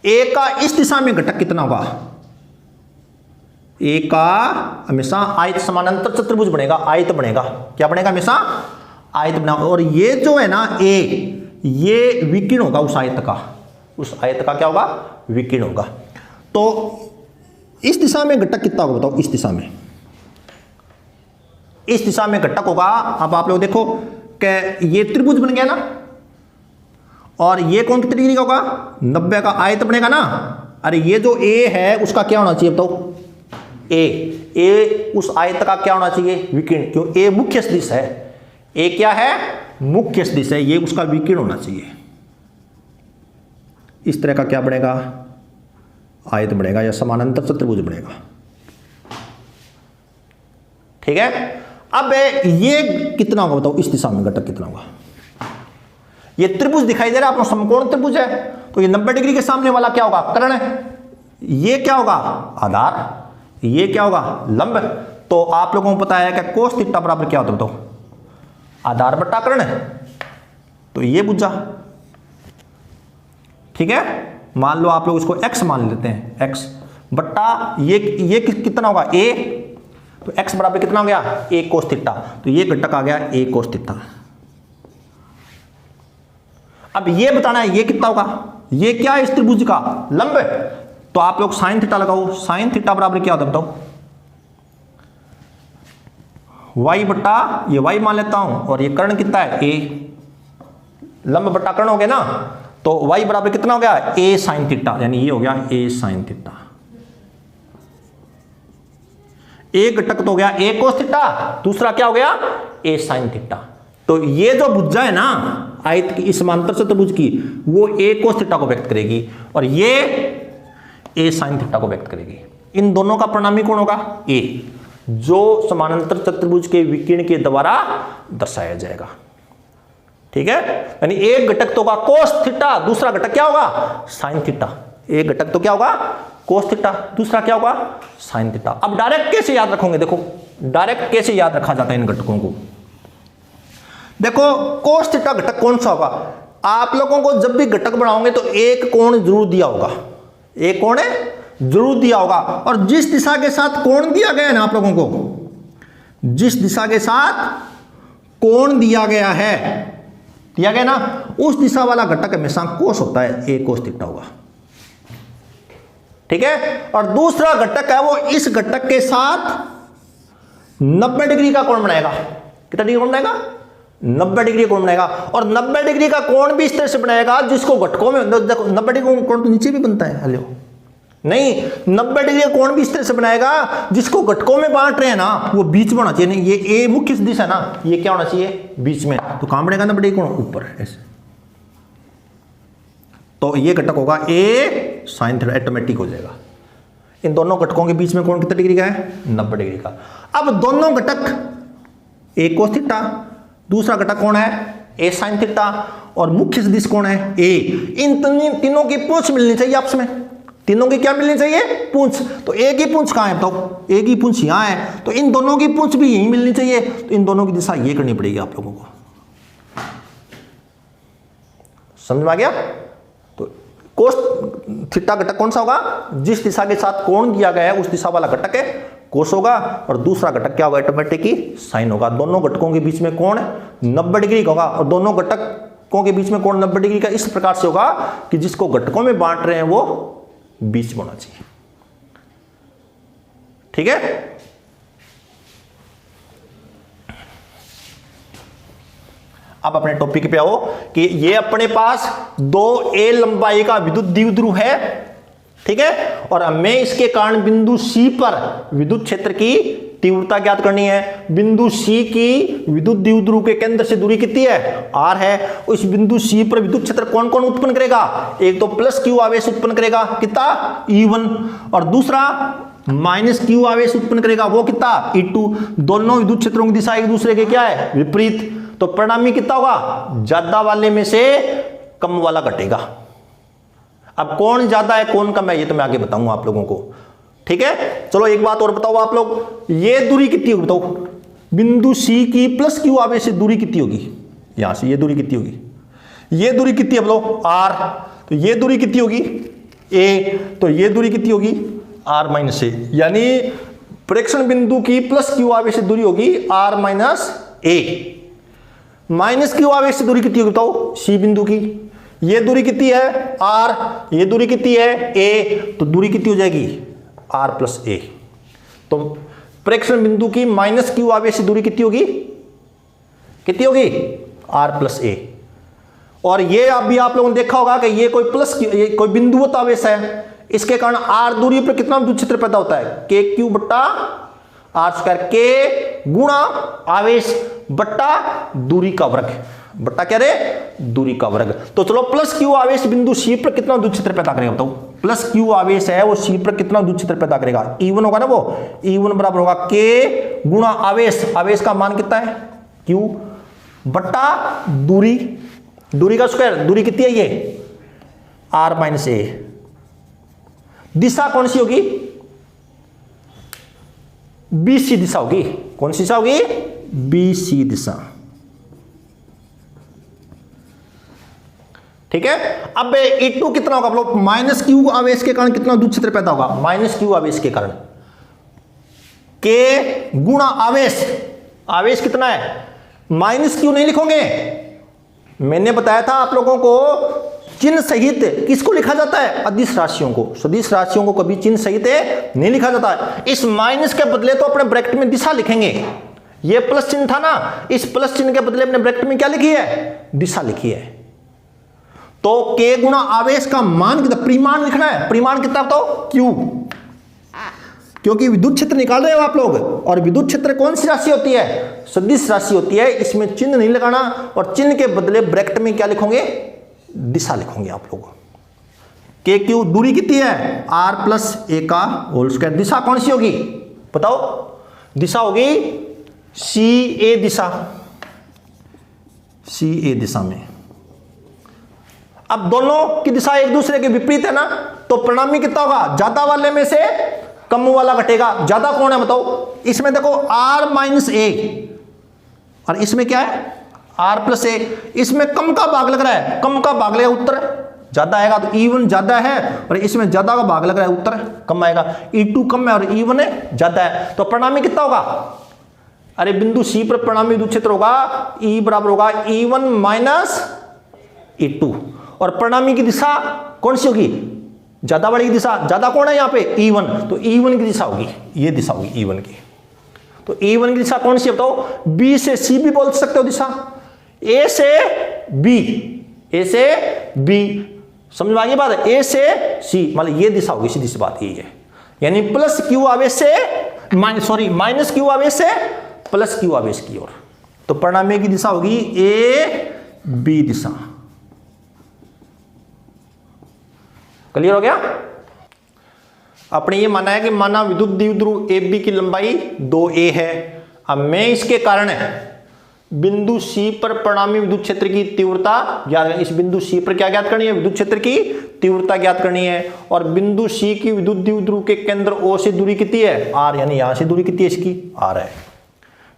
ए का इस दिशा में घटक कितना होगा? ए का हमेशा आयत समानांतर चतुर्भुज बनेगा, आयत बनेगा। क्या बनेगा? हमेशा आयत बना। और ये जो है ना ए, ये विकीर्ण होगा उस आयत का। उस आयत का क्या होगा? विकीर्ण होगा। तो इस दिशा में घटक कितना होगा बताओ? इस दिशा में, इस दिशा में घटक होगा। अब आप लोग देखो कि ये त्रिभुज बन गया ना, और ये कोण कितनी डिग्री का होगा? 90 का। आयत बनेगा ना। अरे ये जो ए है उसका क्या होना चाहिए बताओ? ए उस आयत का क्या होना चाहिए? विकीर्ण। क्यों? ए मुख्य सदिश है। ए क्या है? मुख्य सदिश है। ये उसका विकीर्ण होना चाहिए। इस तरह का क्या बनेगा? आयत बनेगा या समानांतर चतुर्भुज बनेगा। ठीक है। अब ये कितना होगा बताओ? इस दिशा में घटक कितना होगा? ये त्रिभुज दिखाई दे रहा है आपको, समकोण त्रिभुज है। तो ये 90 डिग्री के सामने वाला क्या होगा? कर्ण है। ये क्या होगा? आधार। ये क्या होगा? लंब। तो आप लोगों को पता है कि कोस थीटा बराबर क्या होता है बताओ? आधार बट्टा कर्ण है। तो ये बुझा। ठीक है, मान लो आप लोग इसको x मान लेते हैं, x बट्टा ये कितना होगा? a। तो x बराबर कितना हो गया? a cos theta. तो ये घटक आ गया a कोस थीटा। अब ये बताना है ये कितना होगा? ये क्या है? इस त्रिभुज का लंब। तो आप लोग साइन थीटा लगाओ। साइन थीटा बराबर क्या होता है बताओ? y बट्टा ये y मान लेता हूं, और ये कर्ण कितना है? a। लंब बट्टा कर्ण हो गया ना। तो y बराबर कितना हो गया? a साइन थीटा, यानी ये हो गया a साइन थीटा। एक घटक तो हो गया a कोस थीटा, दूसरा क्या हो गया? a sine theta. तो ये जो भुजा है ना आयत की, इस समांतर चतुर्भुज की, वो a कोस थीटा को व्यक्त करेगी, और ये a साइन थीटा को व्यक्त करेगी। इन दोनों का परिणामी कोण होगा? a, जो समानांतर चतुर्भुज के विकीर्ण के द्वारा दर्शाया जाएगा। ठीक है, यानी एक घटक तो होगा कोस थीटा, दूसरा घटक क्या होगा? Sine theta. एक घटक तो क्या होगा? कोस थीटा, दूसरा क्या होगा? Sine theta. अब डायरेक्ट कैसे याद रखोगे? देखो डायरेक्ट कैसे याद रखा जाता है इन घटकों को। देखो कोस थीटा घटक कौन सा होगा? आप लोगों को जब भी घटक बनाओगे तो एक कोण जरूर दिया होगा, एक कोण जरूर दिया होगा। और जिस दिशा के साथ कोण दिया गया है ना आप लोगों को, जिस दिशा के साथ कोण दिया गया है, दिया गया ना, उस दिशा वाला घटक हमेशा कोस होता है, a कोस थीटा होगा। ठीक है, और दूसरा घटक है वो इस घटक के साथ 90 डिग्री का कोण बनाएगा। कितना डिग्री कोण बनाएगा? 90 डिग्री कोण बनाएगा। और 90 डिग्री का कोण भी इस तरह से बनाएगा जिसको घटकों में, देखो 90 डिग्री कोण तो नीचे भी बनता है। हेलो, नहीं, 90 डिग्री का कोण भी इस तरह से बनाएगा जिसको घटकों में बांट रहे हैं ना वो बीच में होना चाहिए। नहीं, ये ए मुख्य सदिश है ना, ये क्या होना चाहिए बीच में, तो कहां बनेगा 90 डिग्री कोण ऊपर ऐसे, तो ये घटक होगा ए साइन थीटा, ऑटोमेटिक हो जाएगा। इन दोनों घटकों के बीच में कोण कितने डिग्री का है 90 डिग्री का। अब दोनों घटक ए कोस थीटा, दूसरा घटक कौन है ए साइन थीटा, और मुख्य सदिश कौन है ए। इन तीनों की पूंछ मिलनी चाहिए आपस में, तीनों की क्या मिलनी चाहिए पूंछ। तो ए की पूंछ कहां है बताओ, ए की पूंछ यहां है, तो इन दोनों की पूंछ भी यहीं मिलनी चाहिए, तो इन दोनों की दिशा ये करनी पड़ेगी आप लोगों को। समझ में आ गया। तो कोस थीटा घटक कौन सा होगा, जिस दिशा के साथ कोण दिया गया है उस दिशा वाला घटक है कोस होगा, और दूसरा घटक क्या होगा ऑटोमेटिक ही साइन होगा। दोनों घटकों के बीच में कोण 90 डिग्री का होगा, और दोनों घटकों के बीच में कोण 90 डिग्री का इस प्रकार से होगा कि जिसको घटकों में बांट रहे हैं वो बीच में होना चाहिए। ठीक है। अब अपने टॉपिक पे आओ कि ये अपने पास 2a लंबाई का विद्युत द्विध्रुव है, ठीक है, और हमें इसके कारण बिंदु C पर विद्युत क्षेत्र की तीव्रता ज्ञात करनी है। बिंदु C की विद्युत द्विध्रुव के केंद्र से दूरी कितनी है r है। उस बिंदु C पर विद्युत क्षेत्र कौन कौन उत्पन्न करेगा, एक तो प्लस q आवेश उत्पन्न करेगा कितना E1, और दूसरा माइनस q आवेश उत्पन्न करेगा वो कितना E2। दोनों विद्युत क्षेत्रों की दिशा एक दूसरे के क्या है विपरीत, तो परिणामी कितना होगा ज्यादा वाले में से कम वाला घटेगा। अब कौन ज्यादा है कौन कम है ये तो मैं आगे बताऊंगा आप लोगों को, ठीक है। चलो एक बात और बताओ आप लोग, ये दूरी कितनी होगी बताओ, बिंदु C की प्लस q आवेश से दूरी कितनी होगी, यहां से ये दूरी कितनी होगी, ये दूरी कितनी है बोलो r, तो ये दूरी कितनी होगी a, तो ये दूरी कितनी होगी r माइनस a, यानी प्रेक्षण बिंदु की प्लस q आवेश से दूरी होगी r minus a। Minus q आवेश से दूरी कितनी होगी बताओ C बिंदु की, ये दूरी कितनी है r, ये दूरी कितनी है a, तो दूरी कितनी हो जाएगी r प्लस a। तो प्रेक्षण बिंदु की माइनस q आवेश से दूरी कितनी होगी r प्लस a। और ये अभी आप लोगों ने देखा होगा कि ये कोई प्लस ये कोई बिंदुवत आवेश है, इसके कारण r दूरी पर कितना विद्युत क्षेत्र पैदा होता है kq बट्टा r स्क्वायर, k गुणा आवेश बट्टा दूरी का वर्ग, बट्टा क्या रे दूरी का वर्ग। तो चलो प्लस q आवेश बिंदु C पर कितना विद्युत क्षेत्र पैदा करेगा बताओ, प्लस q आवेश है वो C पर कितना विद्युत क्षेत्र पैदा करेगा E1 होगा ना, वो E1 बराबर होगा k गुणा आवेश, आवेश का मान कितना है q बट्टा दूरी, दूरी का स्क्वायर, दूरी कितनी है ये r माइनस a। दिशा कौन सी होगी BC दिशा होगी, कौन सी दिशा होगी BC दिशा, ठीक है। अब E2 कितना होगा बोलो, माइनस q आवेश के कारण कितना विद्युत क्षेत्र पैदा होगा, माइनस q आवेश के कारण k गुणा आवेश, आवेश कितना है माइनस q नहीं लिखोगे, मैंने बताया था आप लोगों को चिन्ह सहित किसको लिखा जाता है अदिश राशियों को, सदिश राशियों को कभी चिन्ह सहित नहीं लिखा जाता है। इस माइनस के बदले तो अपने ब्रैकेट में दिशा लिखेंगे, ये प्लस चिन्ह था ना, इस प्लस चिन्ह के बदले अपने ब्रैकेट में क्या लिखी है दिशा लिखी है। तो k गुणा आवेश का मान कितना, परिमाण लिखना है, परिमाण कितना बताओ q, क्योंकि विद्युत क्षेत्र निकाल रहे हो आप लोग, और विद्युत क्षेत्र कौन सी राशि होती है सदिश राशि होती है, इसमें चिन्ह नहीं लगाना, और चिन्ह के बदले ब्रैकेट में क्या लिखोगे दिशा लिखोगे आप लोग। के क्यू दूरी कितनी है r प्लस a का होल स्क्वायर, दिशा कौन सी होगी बताओ, दिशा होगी CA दिशा, CA दिशा में। अब दोनों की दिशा एक दूसरे के विपरीत है ना, तो परिणामी कितना होगा ज्यादा वाले में से कम वाला घटेगा। ज्यादा कौन है बताओ, इसमें देखो r माइनस a, और इसमें क्या है r प्लस a, इसमें कम का भाग लग रहा है, कम का भाग लगेगा उत्तर ज्यादा आएगा, तो E1 ज्यादा है और इसमें ज्यादा का भाग लग रहा है उत्तर कम आएगा, E2 कम है और E1 है ज्यादा है, तो परिणामी कितना होगा, अरे बिंदु C पर परिणामी विद्युत क्षेत्र होगा E बराबर होगा E1 माइनस E2, और परिणामी की दिशा कौन सी होगी ज्यादा वाली की दिशा, ज्यादा कौन है यहाँ पे E1, तो E1 की दिशा होगी, ये दिशा होगी E1 की। तो E1 की दिशा कौन सी है बताओ, B से C भी बोल सकते हो दिशा, A से B, A से B, समझ में आ गई बात है, A से सी, मतलब ये दिशा होगी, सीधी सी बात यही है। यानी प्लस क्यू आवेश से माइनस क्यू आवेश से प्लस क्यू आवेश की ओर, तो परिणामी की दिशा होगी ए बी दिशा। क्लियर हो गया? अपने ये माना है कि माना विद्युत द्विध्रुव ए बी की लंबाई 2a है। अब मैं इसके कारण बिंदु C पर परिणामी विद्युत क्षेत्र की तीव्रता ज्ञात करनी। इस बिंदु C पर क्या ज्ञात करनी है? विद्युत क्षेत्र की तीव्रता ज्ञात करनी है। और बिंदु C की विद्युत द्विध्रुव के केंद्र O से दूरी कितनी है? R, यानी यहां से दूरी कितनी है इसकी? R है।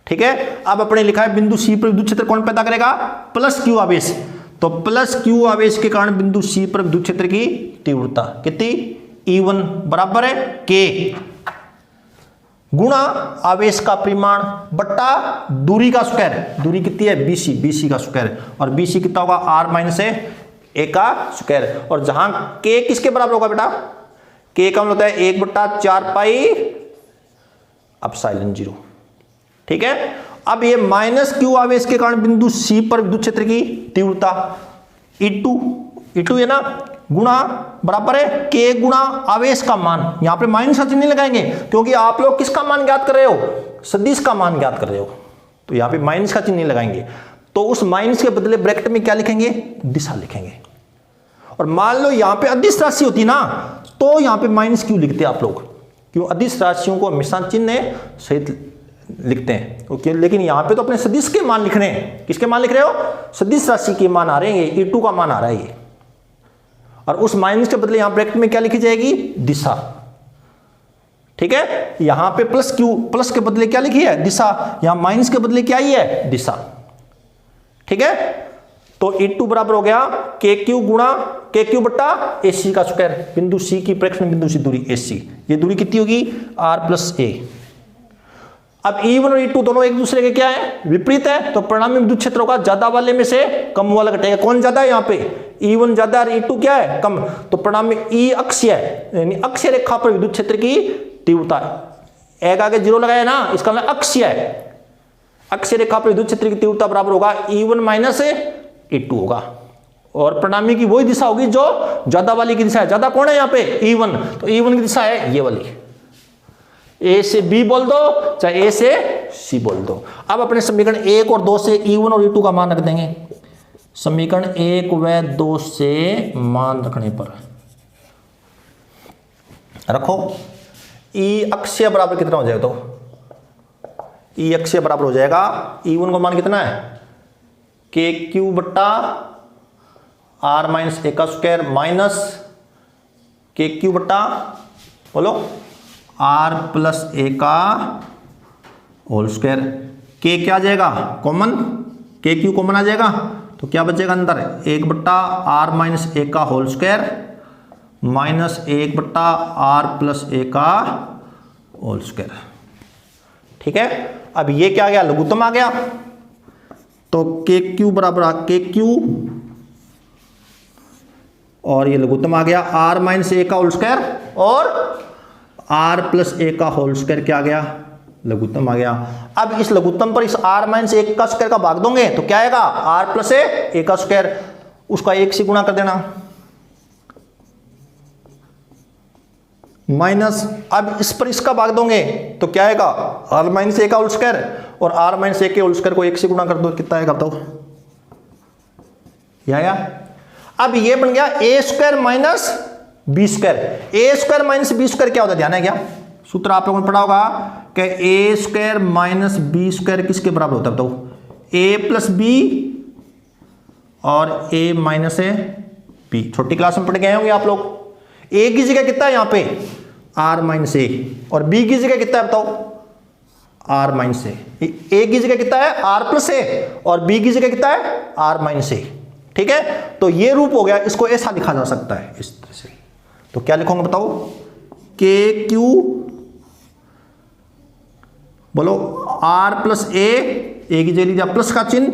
ठीक है, अब अपने लिखा है बिंदु C पर विद्युत क्षेत्र कौन पैदा करेगा? प्लस क्यू आवेश। तो प्लस क्यू आवेश के कारण बिंदु C पर विद्युत क्षेत्र की तीव्रता कितनी? E1 बराबर है K गुणा आवेश का परिमाण बट्टा दूरी का स्क्वायर। दूरी कितनी है? BC, BC का स्क्वायर। और BC कितना होगा? R माइनस A का स्क्वायर। और जहां K किसके बराबर होगा बेटा? K का मतलब होता है 1/4 पाई एप्सिलॉन 0। ठीक है, अब ये माइनस क्यू आवेश के कारण बिंदु C पर विद्युत क्षेत्र की तीव्रता E2 है ना, गुणा बराबर है K गुणा आवेश का मान। यहां पे माइनस का चिन्ह नहीं लगाएंगे क्योंकि आप लोग किसका मान ज्ञात कर रहे हो? सदिश का मान ज्ञात कर रहे हो, तो यहां पे माइनस का चिन्ह नहीं लगाएंगे। तो उस माइनस के बदले ब्रैकेट में क्या लिखेंगे? दिशा लिखेंगे। और मान लो यहां पे अदिश राशि होती ना, तो यहां पे माइनस क्यों लिखते आप लोग? क्यों? अदिश राशियों को हमेशा चिन्ह सहित लिखते हैं। ओके, लेकिन यहां पे तो अपने सदिश के मान लिख रहे हैं। किसके मान लिख रहे हो? सदिश राशि के मान आ रहे हैं, E2 का मान आ रहा है ये। और उस माइनस के बदले यहां ब्रैकेट में क्या लिखी जाएगी? दिशा। ठीक है, यहां पे प्लस क्यू, प्लस के बदले क्या लिखी है? दिशा। यहां माइनस के बदले क्या ही है? दिशा। ठीक है, तो E2 बराबर हो गया KQ गुणा KQ बट्टा AC का स्क्वायर। बिंदु C की प्रेक्षण बिंदु से दूरी AC, ये दूरी कितनी होगी? R plus A। अब E1 और E2 दोनों एक दूसरे के क्या है? विपरीत है। तो परिणामी विद्युत क्षेत्रों का ज्यादा वाले में से कम वाला घटेगा। कौन ज्यादा है यहाँ पे? E1 ज्यादा और E2 क्या है? कम। तो परिणामी E अक्षीय है, यानी अक्षीय रेखा पर विद्युत क्षेत्र की तीव्रता, एक आगे 0 लगाया ना, इसका मतलब अक्षीय है। अक्षीय रेखा पर विद्युत क्षेत्र की तीव्रता बराबर होगा E1 माइनस E2 होगा। और परिणामी की वही दिशा होगी जो ज्यादा वाली की दिशा है। ज्यादा कौन है यहाँ पे? E1। तो E1 की दिशा है ये वाली। A से B बोल दो, चाहे A से C बोल दो। अब अपने समीकरण 1 और 2 से E1 और E2 का मान रख देंगे। समीकरण 1 व 2 से मान रखने पर रखो E अक्षीय बराबर कितना हो जाएगा? तो E अक्षीय बराबर हो जाएगा, E1 का मान कितना है? KQ बट्टा R माइनस A का स्क्वायर माइनस KQ बट्टा बोलो R प्लस A का होल स्क्वायर। K क्या आ जाएगा? कॉमन, KQ कॉमन आ जाएगा, तो क्या बचेगा अंदर? 1/R माइनस A का whole square minus 1/R plus A का होल स्क्वायर। ठीक है, अब ये क्या आ गया? लघुत्तम आ गया। तो KQ बराबर KQ और ये लघुत्तम आ गया R माइनस A का होल स्क्वायर और R प्लस A का होल स्क्वायर क्या आ गया? लघुत्तम आ गया। अब इस लघुत्तम पर इस R माइनस A का स्क्वायर का भाग दोगे तो क्या आएगा? R प्लस A का स्क्वायर, उसका 1 से गुणा कर देना माइनस, अब इस पर इसका भाग दोगे तो क्या आएगा? R माइनस A का होल स्क्वायर, और R माइनस A के होल स्क्वायर को 1 से गुणा कर दो, कितना आएगा बताओ? ये आया। अब ये बन गया A square minus B square. A square minus B square क्या होता है? ध्यान है क्या? सूत्र आप लोगों ने पढ़ा होगा कि A square minus B square किसके बराबर होता है बताओ? A प्लस B और A माइनस B। छोटी क्लास में पढ़ गए होंगे आप लोग। A की जगह कितना है यहाँ पे? R माइनस A, और B की जगह कितना है बताओ? R minus A। A की जगह कितना है? R प्लस A, और B की जगह कितना है? R minus A। ठीक है, तो ये रूप हो गया। इसको ऐसा लिखा जा सकता है इस तरह से। तो क्या लिखोगे बताओ? KQ बोलो R प्लस A, A की जगह लीजिए प्लस का चिन्ह,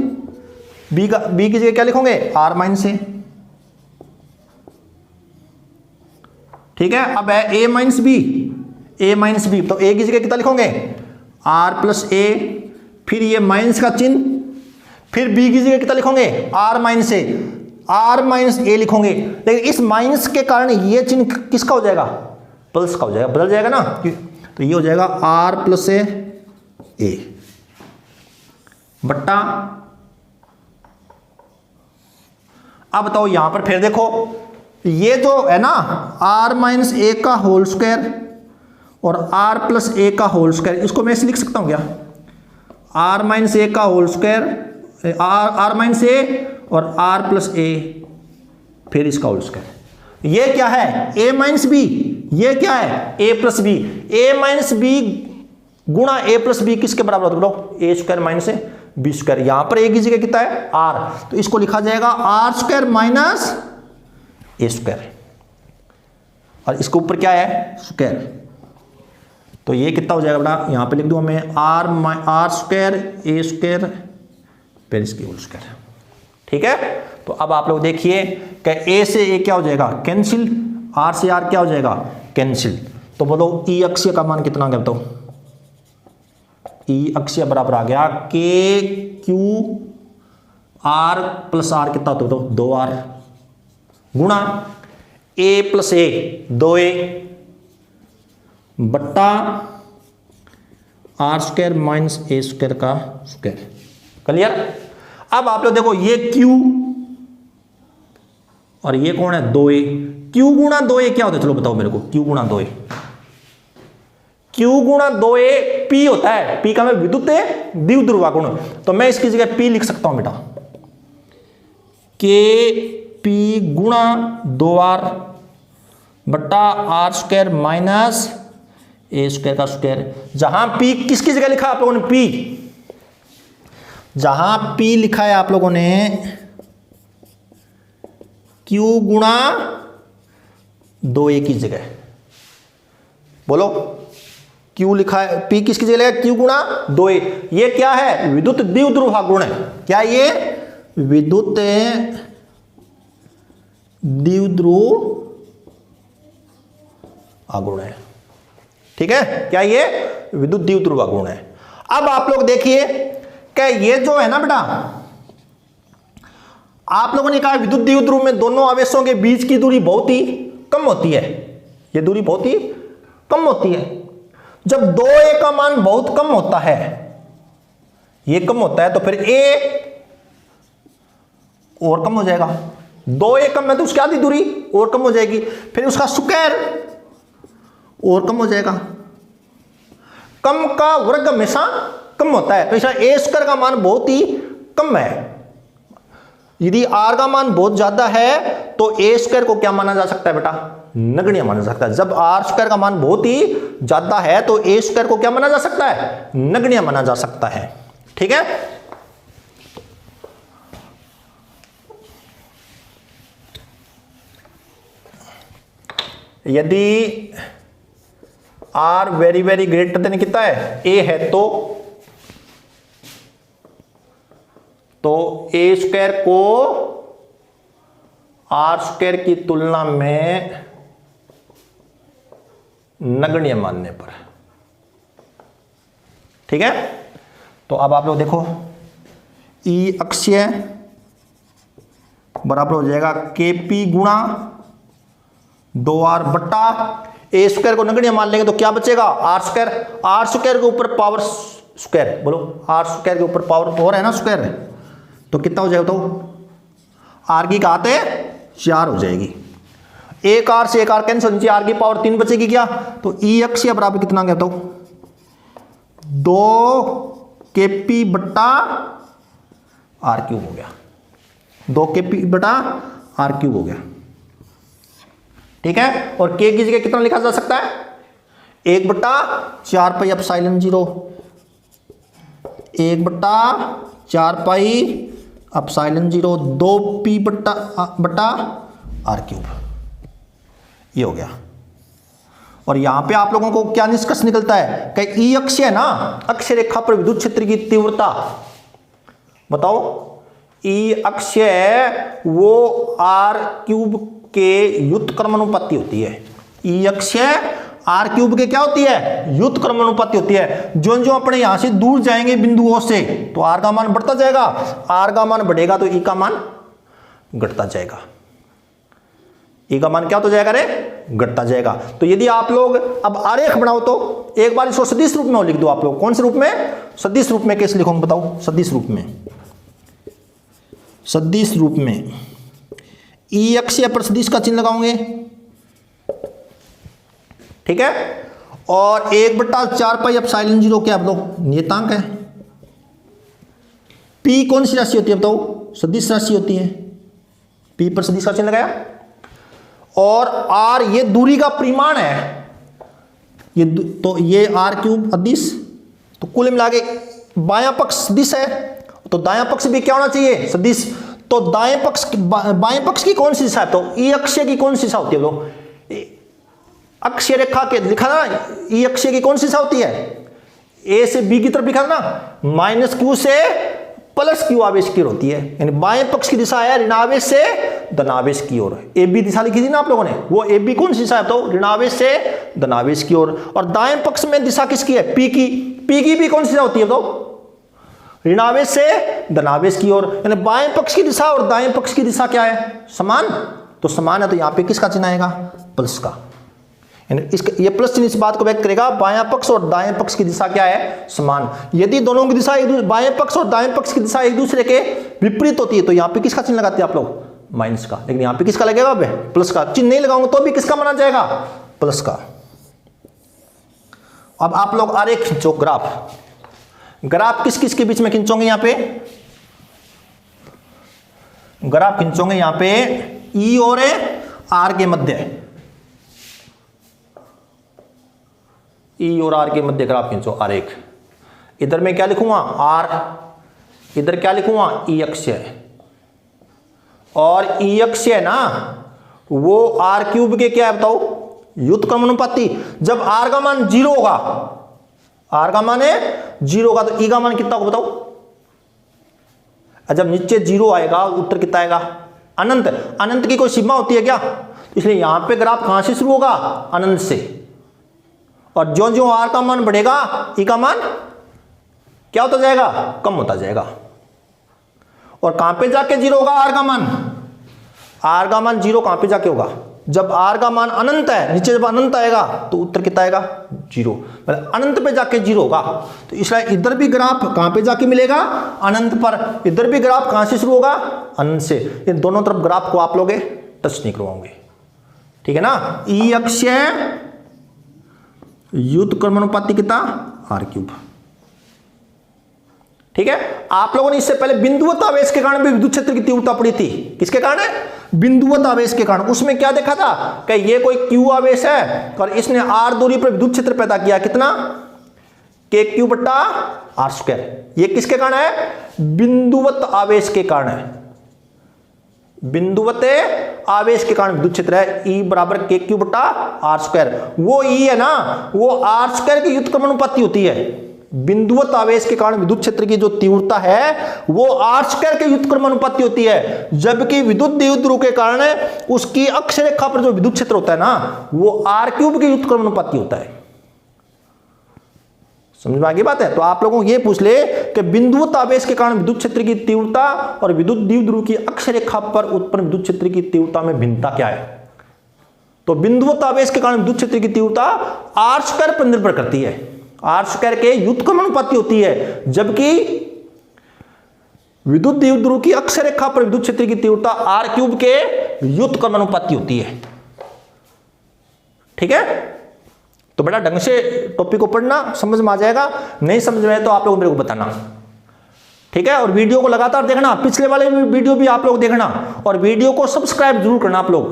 B की जगह क्या लिखोगे? R minus A। ठीक है, अब है A minus B, A minus B, तो A की जगह कितना लिखोगे? R प्लस A, फिर ये माइनस का चिन्ह, फिर B की जगह कितना लिखोगे? R minus A। R minus A लिखोगे, लेकिन इस माइनस के कारण ये चिन्ह किसका हो जाएगा, प्लस का हो जाएगा, बदल जाएगा ना, तो ये हो जाएगा आर प्लस ए बट्टा, अब बताओ यहां पर फिर देखो ये जो है ना आर माइनस ए का होल स्क्वायर और आर प्लस ए का होल स्क्वायर, इसको मैं ऐसे लिख सकता हूं क्या, आर माइनस ए का होल स्क्वायर, आर माइनस ए और आर प्लस ए फिर इसका होल स्क्वायर। ये क्या है, ए माइनस बी, ये क्या है ए प्लस बी, ए माइनस बी गुणा ए प्लस बी किसके बराबर होता है बताओ, ए स्क्वायर माइनस बी स्क्वायर। यहां पर ए की जगह कितना है आर, तो इसको लिखा जाएगा R square minus A square, और इसके ऊपर क्या है स्क्वायर, तो ये कितना हो जाएगा बेटा, यहां पे लिख दूं मैं आर स्क्वायर ए स्क्वायर फिर इसकी होल स्क्वायर। ठीक है, तो अब आप लोग देखिए कि ए से ए क्या हो जाएगा कैंसिल, आर से आर क्या हो जाएगा कैंसिल, तो बोलो ई अक्षीय का मान कितना आ गया बताओ, ई अक्षीय बराबर आ गया के क्यू आर प्लस आर कितना होता है, 2r गुणा ए प्लस ए 2a बट्टा R square minus A square का स्क्वायर। क्लियर। अब आप लोग देखो ये q और ये कौन है 2a, q गुणा 2a क्या होता है, चलो बताओ मेरे को, q गुणा 2a, q गुणा 2a p होता है, p का मैं विद्युत द्विध्रुव गुण, तो मैं इसकी जगह p लिख सकता हूं बेटा, k p गुणा 2r बट्टा R square minus A square का स्क्वायर। जहां p किसकी जगह लिखा आप लोगों ने, p जहां p लिखा है आप लोगों ने q गुणा 2a की जगह, बोलो q लिखा है, p किसकी जगह लिखा है q गुणा 2a, ये क्या है विद्युत द्विध्रुव गुण है, क्या ये विद्युत द्विध्रुव आगुण है। ठीक है, क्या ये विद्युत द्विध्रुव आगुण है। अब आप लोग देखिए कि ये जो है ना बेटा, आप लोगों ने कहा विद्युत द्विध्रुव में दोनों आवेशों के बीच की दूरी बहुत ही कम होती है, ये दूरी बहुत ही कम होती है। जब 2a का मान बहुत कम होता है, ये कम होता है, तो फिर a और कम हो जाएगा, 2a कम है तो उसकी आधी दूरी और कम हो जाएगी, फिर उसका स्क्वायर और कम हो जाएगा, कम का वर्ग हमेशा कम होता है, तो इसका ए स्क्वायर का मान बहुत ही कम है। यदि आर का मान बहुत ज्यादा है तो ए स्क्वायर को क्या माना जा सकता है बेटा, नगण्य माना जा सकता है। जब आर स्क्वायर का मान बहुत ही ज्यादा है तो ए स्क्वायर को क्या माना जा सकता है, नगण्य माना जा सकता है। ठीक है, यदि R very very greater than कितना है ए है, तो ए स्क्वायर को आर स्क्वायर की तुलना में नगण्य मानने पर। ठीक है, तो अब आप लोग देखो ई अक्षीय बराबर हो जाएगा के पी गुणा 2r बट्टा ए स्क्वायर को नगण्य मान लेंगे तो क्या बचेगा आर स्क्वायर, आर स्क्वायर के ऊपर पावर स्क्वायर, बोलो आर स्क्वायर के ऊपर पावर और है ना स्क्वायर, तो कितना हो जाएगा, तो आर की घात है 4 हो जाएगी, एक आर से एक आर कैंसिल, नीचे आर की पावर 3 बचेगी क्या, तो ई अक्षीय बराबर कितना गया, तो 2 kp बट्टा आर क्यूब हो गया, 2 kp बटा आर क्यूब हो गया। ठीक है, और k की जगह कितना लिखा जा सकता है, 1 बट्टा 4 पाई एप्सिलॉन 0, 1 बट्टा 4 पाई एप्सिलॉन 0, 2p बट्टा आर क्यूब, ये हो गया। और यहां पे आप लोगों को क्या निष्कर्ष निकलता है कि ई अक्ष है ना, अक्ष रेखा पर विद्युत क्षेत्र की तीव्रता बताओ, ई अक्ष है वो आर क्यूब के व्युत्क्रमानुपाती होती है, ई अक्ष आर क्यूब के क्या होती है व्युत्क्रमानुपाती होती है। जो जो अपने यहां से दूर जाएंगे बिंदुओं से तो आर का मान बढ़ता जाएगा, आर का मान बढ़ेगा तो ई का मान घटता जाएगा। ई का मान क्या होता जाएगा रे, घटता जाएगा। तो यदि आप लोग अब आरेख बनाओ तो एक बार इसको सदिश रूप में लिख दो आप लोग। कौन से रूप में, सदिश रूप में। कैसे लिखोगे बताओ, सदिश रूप में। सदिश रूप में ई अक्षीय पर सदिश का चिन्ह लगाओगे, ठीक है। और 1/4πε0 क्या आप लोग नियतांक है। पी कौन सी राशि होती है बताओ, सदिश राशि होती है। पी पर सदिश का चिन्ह लगाया। और आर ये दूरी का परिमाण है, ये तो ये r³ अदिश, तो कुल मिला के बायां पक्ष सदिश है, तो दायां पक्ष भी क्या होना चाहिए, सदिश। तो दाएं पक्ष बाएं पक्ष की कौन सी दिशा है, तो ई अक्षीय की कौन सी दिशा होती है लोग, अक्षीय रेखा के लिखा ना, ई अक्षीय की कौन सी दिशा होती है, ए से बी की तरफ लिखा ना, -q से +q आवेश की ओर होती है। यानी बाएं पक्ष की दिशा है ऋणावेश से धनावेश की ओर। ए बी दिशा लिखी थी ना आप लोगों ने, वो ए बी कौन सी दिशा है, तो ऋणावेश से धनावेश की ओर। और दाएं पक्ष में दिशा किसकी है, पी की। पी की भी कौन सी दिशा होती है, तो ऋणावेश से धनावेश की ओर। यानी बाएं पक्ष की दिशा और दाएं पक्ष की दिशा क्या है, समान। तो समान है, तो यहां पे किसका चिन्ह आएगा, प्लस का। यानी इसका ये प्लस चिन्ह इस बात को व्यक्त करेगा, बायां पक्ष और दाएं पक्ष की दिशा क्या है, समान। यदि दोनों की दिशा बाएं पक्ष और दाएं पक्ष की दिशा एक दूसरे के विपरीत होती है, तो यहां पे किसका चिन्ह लगाते हैं आप लोग, माइनस का। लेकिन यहां पे किसका लगेगा, प्लस का। चिन्ह नहीं लगाऊंगा तो भी किसका माना जाएगा, प्लस का। अब आप लोग आरेख खींचो, ग्राफ। ग्राफ किस किस के बीच में खींचोगे, यहां पे ग्राफ खींचोगे यहां पे ई और आर के मध्य, ई और आर के मध्य ग्राफ खींचो, आरेख। इधर मैं क्या लिखूंगा, आर, इधर क्या लिखूंगा, ई अक्षीय। और ई अक्षीय ना वो r³ के क्या है बताओ, व्युत्क्रमानुपाती। जब r का मान 0 होगा, r का मान है 0 होगा, तो e का मान कितना होगा बताओ। जब नीचे 0 आएगा, उत्तर कितना आएगा, अनंत। अनंत की कोई सीमा होती है क्या, तो इसलिए यहां पे ग्राफ कहां से शुरू होगा, अनंत से। और जो जो r का मान बढ़ेगा, e का मान क्या होता जाएगा, कम होता जाएगा। और कहां पे जाके 0 होगा r का मान, r का मान 0 कहां पे जाके होगा, जब r का मान अनंत है, नीचे जब अनंत आएगा तो उत्तर कितना आएगा, 0। मतलब अनंत पे जाके 0 होगा। तो इसलिए इधर भी ग्राफ कहां पे जाके मिलेगा, अनंत पर। इधर भी ग्राफ कहां से शुरू होगा, अनंत से। इन दोनों तरफ ग्राफ को आप लोग टच नहीं करवाओगे, ठीक है ना। ई अक्षीय व्युत्क्रमानुपाती कितना, r³, ठीक है। आप लोगों ने इससे पहले बिंदुवत आवेश के कारण भी विद्युत क्षेत्र की तीव्रता पड़ी थी। किसके कारण है, बिंदुवत आवेश के कारण। उसमें क्या देखा था कि ये कोई q आवेश है और इसने r दूरी पर विद्युत क्षेत्र पैदा किया, कितना, kq/r²। ये किसके कारण है, बिंदुवत आवेश के कारण है। बिंदुवत आवेश के कारण विद्युत क्षेत्र है, E = kq/r²। वो E है ना, वो r² की व्युत्क्रमानुपाती होती है। बिंदुवत आवेश के कारण विद्युत क्षेत्र की जो तीव्रता है वो r² के व्युत्क्रमानुपाती होती है। जबकि विद्युत द्विध्रुव के कारण उसकी अक्ष रेखा पर जो विद्युत क्षेत्र होता है ना, वो r³ के व्युत्क्रमानुपाती होता है। समझ में आ गई बात है। तो आप लोगों को ये पूछ ले कि बिंदुवत आवेश के कारण विद्युत क्षेत्र की तीव्रता और विद्युत द्विध्रुव की अक्ष रेखा पर उत्पन्न विद्युत क्षेत्र की तीव्रता में भिन्नता क्या है। तो बिंदुवत आवेश के कारण विद्युत क्षेत्र की तीव्रता r² पर निर्भर करती है, r² के व्युत्क्रमानुपाती होती है। जबकि विद्युत द्विध्रुव की अक्ष रेखा पर विद्युत क्षेत्र की तीव्रता r³ के व्युत्क्रमानुपाती होती है, ठीक है। तो बेटा ढंग से टॉपिक को पढ़ना, समझ में आ जाएगा। नहीं समझ में आए तो आप लोग मेरे को बताना, ठीक है। और वीडियो को लगातार देखना, पिछले वाले वीडियो भी आप लोग देखना, और वीडियो को सब्सक्राइब जरूर करना आप लोग,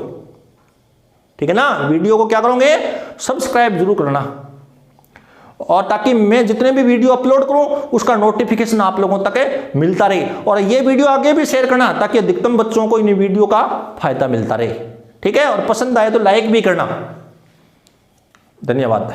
ठीक है ना। वीडियो को क्या करोगे, सब्सक्राइब जरूर करना, और ताकि मैं जितने भी वीडियो अपलोड करूं उसका नोटिफिकेशन आप लोगों तक मिलता रहे। और ये वीडियो आगे भी शेयर करना ताकि अधिकतम बच्चों को इन वीडियो का फायदा मिलता रहे, ठीक है। और पसंद आए तो लाइक भी करना। धन्यवाद।